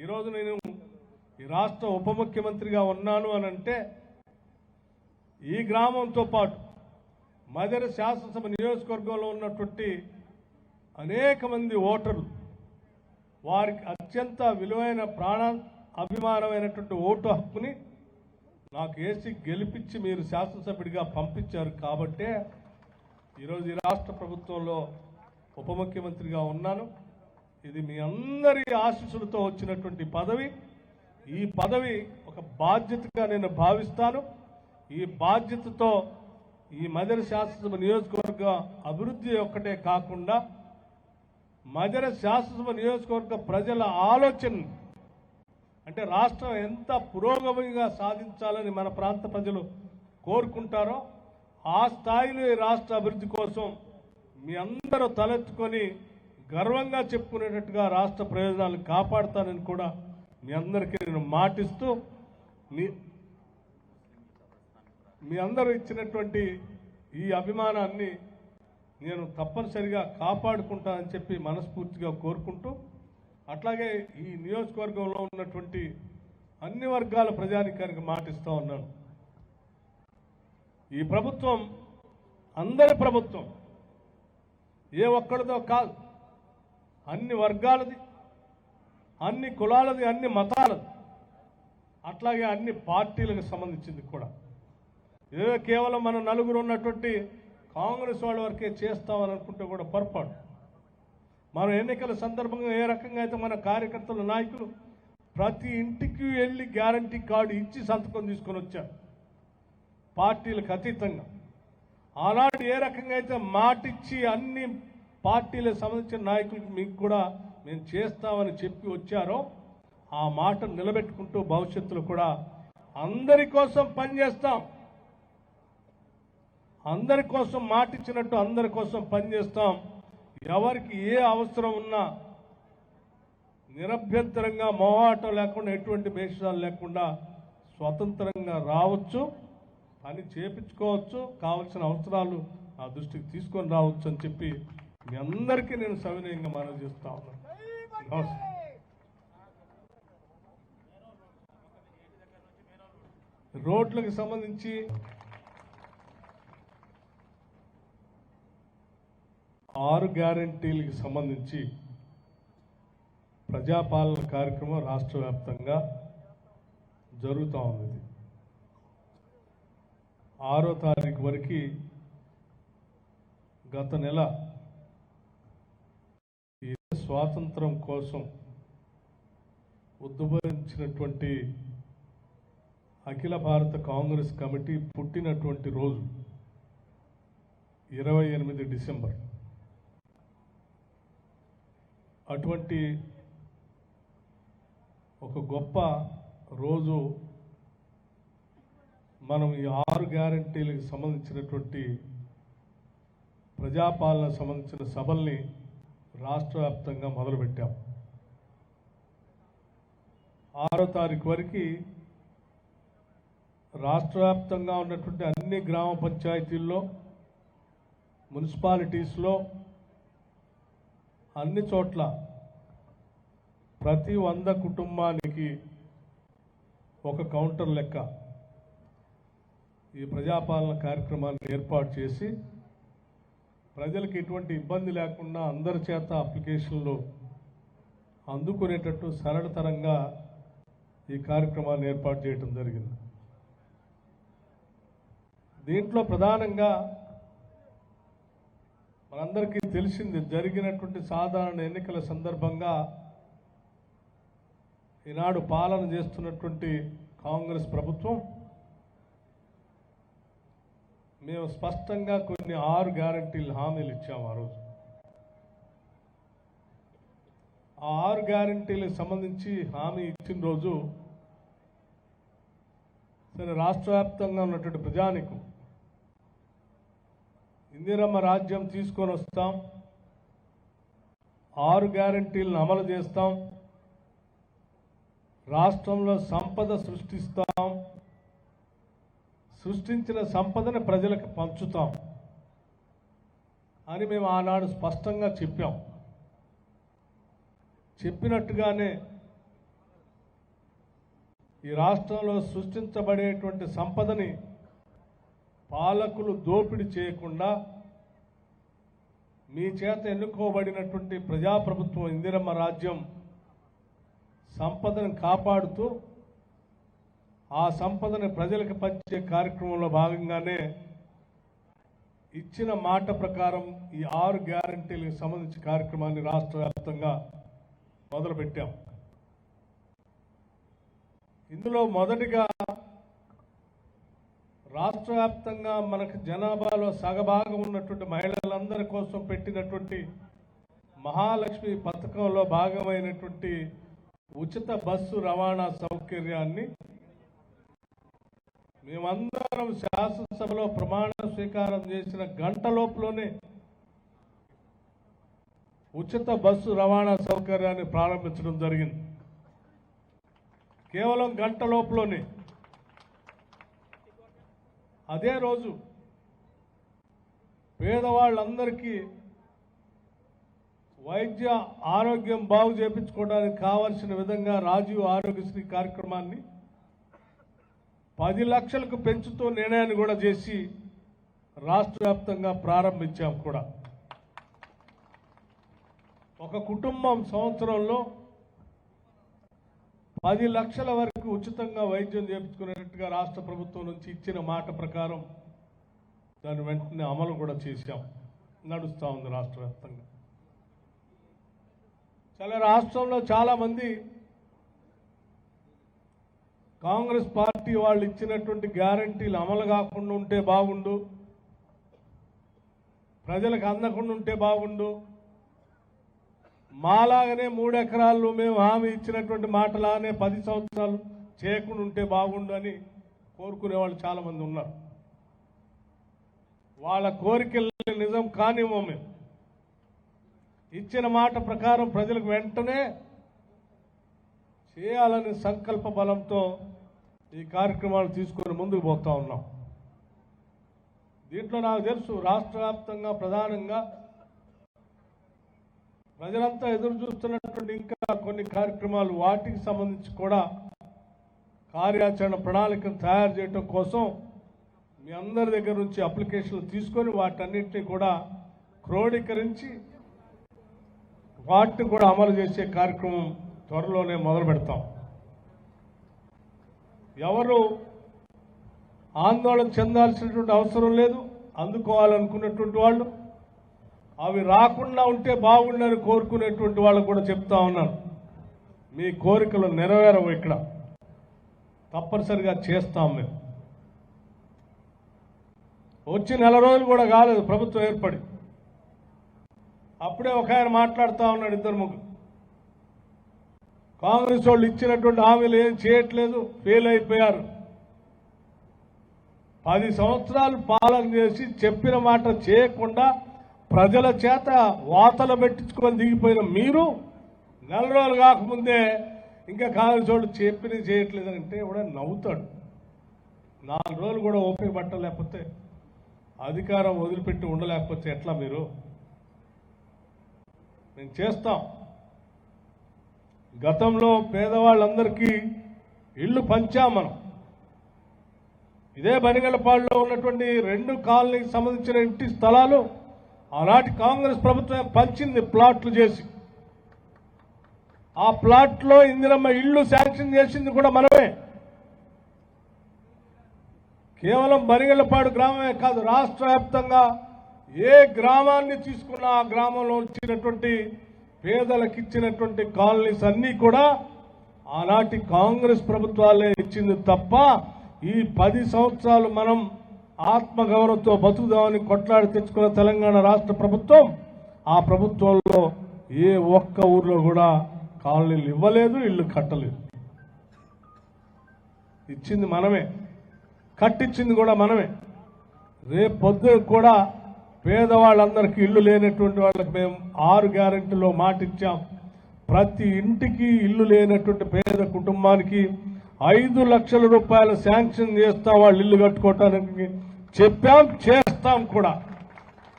ఈరోజు నేను ఈ రాష్ట్ర ఉప ముఖ్యమంత్రిగా ఉన్నాను అని అంటే ఈ గ్రామంతో పాటు మదర్ శాసనసభ నియోజకవర్గంలో ఉన్నటువంటి అనేక మంది ఓటర్లు వారికి అత్యంత విలువైన అభిమానమైనటువంటి ఓటు హక్కుని నాకు వేసి గెలిపించి మీరు శాసనసభ్యుడిగా పంపించారు కాబట్టే ఈరోజు ఈ రాష్ట్ర ప్రభుత్వంలో ఉప ముఖ్యమంత్రిగా ఉన్నాను. ఇది మీ అందరి ఆశీస్సులతో వచ్చినటువంటి పదవి. ఈ పదవి ఒక బాధ్యతగా నేను భావిస్తాను. ఈ బాధ్యతతో ఈ మదర్ శాసనసభ నియోజకవర్గ అభివృద్ధి ఒక్కటే కాకుండా మదర్ శాసనసభ నియోజకవర్గ ప్రజల ఆలోచన అంటే రాష్ట్రం ఎంత పురోగతిగా సాధించాలని మన ప్రాంత ప్రజలు కోరుకుంటారో ఆ స్థాయిలో ఈ రాష్ట్ర అభివృద్ధి కోసం మీ అందరూ తలెత్తుకొని గర్వంగా చెప్పుకునేటట్టుగా రాష్ట్ర ప్రయోజనాలు కాపాడుతానని కూడా మీ అందరికీ నేను మాటిస్తూ మీ అందరూ ఇచ్చినటువంటి ఈ అభిమానాన్ని నేను తప్పనిసరిగా కాపాడుకుంటానని చెప్పి మనస్ఫూర్తిగా కోరుకుంటూ అట్లాగే ఈ నియోజకవర్గంలో ఉన్నటువంటి అన్ని వర్గాల ప్రజానికానికి మాటిస్తూ ఉన్నాను. ఈ ప్రభుత్వం అందరి ప్రభుత్వం, ఏ ఒక్కడిదో కాదు, అన్ని వర్గాలది, అన్ని కులాలది, అన్ని మతాలది, అట్లాగే అన్ని పార్టీలకు సంబంధించింది కూడా. ఏదో కేవలం మన నలుగురు ఉన్నటువంటి కాంగ్రెస్ వాళ్ళ వరకే చేస్తామని అనుకుంటే కూడా పొరపాటు. మనం ఎన్నికల సందర్భంగా ఏ రకంగా అయితే మన కార్యకర్తల నాయకులు ప్రతి ఇంటికి వెళ్ళి గ్యారంటీ కార్డు ఇచ్చి సంతకం తీసుకొని వచ్చారు పార్టీలకు అతీతంగా. ఆనాడు ఏ రకంగా అయితే మాటిచ్చి అన్ని పార్టీలకు సంబంధించిన నాయకులకు మీకు కూడా మేము చేస్తామని చెప్పి వచ్చారో ఆ మాట నిలబెట్టుకుంటూ భవిష్యత్తులో కూడా అందరి కోసం పనిచేస్తాం. అందరి కోసం మాటిచ్చినట్టు అందరి కోసం పనిచేస్తాం. ఎవరికి ఏ అవసరం ఉన్నా నిరభ్యంతరంగా మొహాటం లేకుండా ఎటువంటి భేషాలు లేకుండా స్వతంత్రంగా రావచ్చు, పని చేపించుకోవచ్చు, కావలసిన అవసరాలు నా దృష్టికి తీసుకొని రావచ్చు అని చెప్పి మీ అందరికీ నేను సవినయంగా మనవి చేస్తా ఉన్నాను. రోడ్లకు సంబంధించి 6 గ్యారంటీలకు సంబంధించి ప్రజాపాలన కార్యక్రమం రాష్ట్ర వ్యాప్తంగా జరుగుతూ ఉంది. 6వ తారీఖు వరకు గత నెల ఈ స్వాతంత్రం కోసం ఉద్భవించినటువంటి అఖిల భారత కాంగ్రెస్ కమిటీ పుట్టినటువంటి రోజు 28 డిసెంబర్. అటువంటి ఒక గొప్ప రోజు మనం ఈ 6 గ్యారంటీలకు సంబంధించినటువంటి ప్రజాపాలన సంబంధించిన సభల్ని రాష్ట్ర వ్యాప్తంగా మొదలుపెట్టాం. 6వ తారీఖు వరకు రాష్ట్ర వ్యాప్తంగా ఉన్నటువంటి అన్ని గ్రామ పంచాయతీల్లో, మున్సిపాలిటీస్లో, అన్ని చోట్ల ప్రతి 100 కుటుంబానికి ఒక కౌంటర్ లెక్క ఈ ప్రజాపాలన కార్యక్రమాన్ని ఏర్పాటు చేసి ప్రజలకు ఎటువంటి ఇబ్బంది లేకుండా అందరి చేత అప్లికేషన్లు అందుకునేటట్టు సరళతరంగా ఈ కార్యక్రమాన్ని ఏర్పాటు చేయడం జరిగింది. దీంట్లో ప్రధానంగా మనందరికీ తెలిసింది, జరిగినటువంటి సాధారణ ఎన్నికల సందర్భంగా ఈనాడు పాలన చేస్తున్నటువంటి కాంగ్రెస్ ప్రభుత్వం మేము స్పష్టంగా కొన్ని 6 గ్యారంటీలు హామీలు ఇచ్చాము. ఆ రోజు ఆ 6 గ్యారంటీలకు సంబంధించి హామీ ఇచ్చిన రోజు సరే రాష్ట్ర వ్యాప్తంగా ఉన్నటువంటి ప్రజానికం ఇందిరమ్మ రాజ్యం తీసుకొని వస్తాం, 6 గ్యారంటీలను అమలు చేస్తాం, రాష్ట్రంలో సంపద సృష్టిస్తాం, సృష్టించిన సంపదను ప్రజలకు పంచుతాం అని మేము ఆనాడు స్పష్టంగా చెప్పాం. చెప్పినట్టుగానే ఈ రాష్ట్రంలో సృష్టించబడేటువంటి సంపదని పాలకులు దోపిడీ చేయకుండా మీ చేత ఎన్నుకోబడినటువంటి ప్రజాప్రభుత్వం ఇందిరమ్మ రాజ్యం సంపదను కాపాడుతూ ఆ సంపదను ప్రజలకు పంచే కార్యక్రమంలో భాగంగానే ఇచ్చిన మాట ప్రకారం ఈ 6 గ్యారంటీలకు సంబంధించిన కార్యక్రమాన్ని రాష్ట్ర వ్యాప్తంగా మొదలుపెట్టాం. ఇందులో మొదటిగా రాష్ట్ర వ్యాప్తంగా మనకు జనాభాలో సగభాగం ఉన్నటువంటి మహిళలందరి కోసం పెట్టినటువంటి మహాలక్ష్మి పథకంలో భాగమైనటువంటి ఉచిత బస్సు రవాణా సౌకర్యాన్ని మేమందరం శాసనసభలో ప్రమాణ స్వీకారం చేసిన గంటలోపులోనే ఉచిత బస్సు రవాణా సౌకర్యాన్ని ప్రారంభించడం జరిగింది. కేవలం గంటలోపులోనే. అదే రోజు పేదవాళ్ళందరికీ వైద్య ఆరోగ్యం బాగు చేయించుకోవడానికి కావాల్సిన విధంగా రాజీవ్ ఆరోగ్యశ్రీ కార్యక్రమాన్ని 10 లక్షలకు పెంచుతూ నిర్ణయాన్ని కూడా చేసి రాష్ట్ర వ్యాప్తంగా ప్రారంభించాం కూడా. ఒక కుటుంబం సంవత్సరంలో 10 లక్షల వరకు ఉచితంగా వైద్యం చేయించుకునేటట్టుగా రాష్ట్ర ప్రభుత్వం నుంచి ఇచ్చిన మాట ప్రకారం దాన్ని వెంటనే అమలు కూడా చేశాం. నడుస్తూ ఉంది రాష్ట్ర వ్యాప్తంగా. రాష్ట్రంలో చాలామంది కాంగ్రెస్ పార్టీ వాళ్ళు ఇచ్చినటువంటి గ్యారంటీలు అమలు కాకుండా ఉంటే బాగుండు, ప్రజలకు అందకుండా ఉంటే బాగుండు, మాలాగానే 3 ఎకరాలు మేము హామీ ఇచ్చినటువంటి మాటలానే 10 సంవత్సరాలు చేయకుండా ఉంటే బాగుండు అని కోరుకునే వాళ్ళు చాలామంది ఉన్నారు. వాళ్ళ కోరికల్ని నిజం కానివ్వం. మేము ఇచ్చిన మాట ప్రకారం ప్రజలకు వెంటనే చేయాలనే సంకల్ప బలంతో ఈ కార్యక్రమాలు తీసుకొని ముందుకు పోతా ఉన్నాం. దీంట్లో నాకు తెలుసు రాష్ట్ర వ్యాప్తంగా ప్రధానంగా ప్రజలంతా ఎదురు చూస్తున్నటువంటి ఇంకా కొన్ని కార్యక్రమాలు, వాటికి సంబంధించి కూడా కార్యాచరణ ప్రణాళికను తయారు చేయడం కోసం మీ అందరి దగ్గర నుంచి అప్లికేషన్లు తీసుకొని వాటన్నింటినీ కూడా క్రోడీకరించి వాటిని కూడా అమలు చేసే కార్యక్రమం త్వరలోనే మొదలు పెడతాం. ఎవరు ఆందోళన చెందాల్సినటువంటి అవసరం లేదు. అందుకోవాలనుకున్నటువంటి వాళ్ళు అవి రాకుండా ఉంటే బాగుండని కోరుకునేటువంటి వాళ్ళకు కూడా చెప్తా ఉన్నాను, మీ కోరికలు నెరవేరవు. ఇక్కడ తప్పనిసరిగా చేస్తాం. మేము వచ్చి 4 రోజులు కూడా కాలేదు ప్రభుత్వం ఏర్పడి, అప్పుడే ఒక ఆయన మాట్లాడుతూ ఉన్నాడు, 2-3 కాంగ్రెస్ వాళ్ళు ఇచ్చినటువంటి హామీలు ఏం చేయట్లేదు, ఫెయిల్ అయిపోయారు. 10 సంవత్సరాలు పాలన చేసి చెప్పిన మాట చేయకుండా ప్రజల చేత వాతలు పెట్టించుకొని దిగిపోయిన మీరు 4 రోజులు కాకముందే ఇంకా కాంగ్రెస్ వాళ్ళు చెప్పినవి చేయట్లేదంటే కూడా నవ్వుతాడు. 4 రోజులు కూడా ఓపిక పట్టలేకపోతే, అధికారం వదిలిపెట్టి ఉండలేకపోతే ఎట్లా మీరు? నేను చేస్తాం. గతంలో పేదవాళ్ళందరికీ ఇళ్ళు పంచాం మనం. ఇదే బనిగలపాడులో ఉన్నటువంటి 2 కాలనీకి సంబంధించిన ఇంటి స్థలాలు ఆనాటి కాంగ్రెస్ ప్రభుత్వం పంచింది ప్లాట్లు చేసి. ఆ ప్లాట్లో ఇందిరమ్మ ఇళ్ళు శాంక్షన్ చేసింది కూడా మనమే. కేవలం బనిగలపాడు గ్రామమే కాదు, రాష్ట్ర వ్యాప్తంగా ఏ గ్రామాన్ని తీసుకున్నా ఆ గ్రామంలో వచ్చినటువంటి పేదలకు ఇచ్చినటువంటి కాలనీస్ అన్నీ కూడా ఆనాటి కాంగ్రెస్ ప్రభుత్వాలే ఇచ్చింది తప్ప ఈ 10 సంవత్సరాలు మనం ఆత్మగౌరవంతో బతుకుదామని కొట్లాడి తెచ్చుకున్న తెలంగాణ రాష్ట్ర ప్రభుత్వం, ఆ ప్రభుత్వంలో ఏ ఒక్క ఊర్లో కూడా కాలనీలు ఇవ్వలేదు, ఇళ్ళు కట్టలేదు. ఇచ్చింది మనమే, కట్టించింది కూడా మనమే. రేపు పొద్దున కూడా పేదవాళ్ళందరికీ ఇల్లు లేనటువంటి వాళ్ళకి మేము 6 గ్యారెంటీలో మాట ఇచ్చాం. ప్రతి ఇంటికి ఇల్లు లేనటువంటి పేద కుటుంబానికి 5 లక్షల రూపాయలు శాంక్షన్ చేస్తాం, వాళ్ళు ఇల్లు కట్టుకోవటానికి చెప్పాం, చేస్తాం కూడా.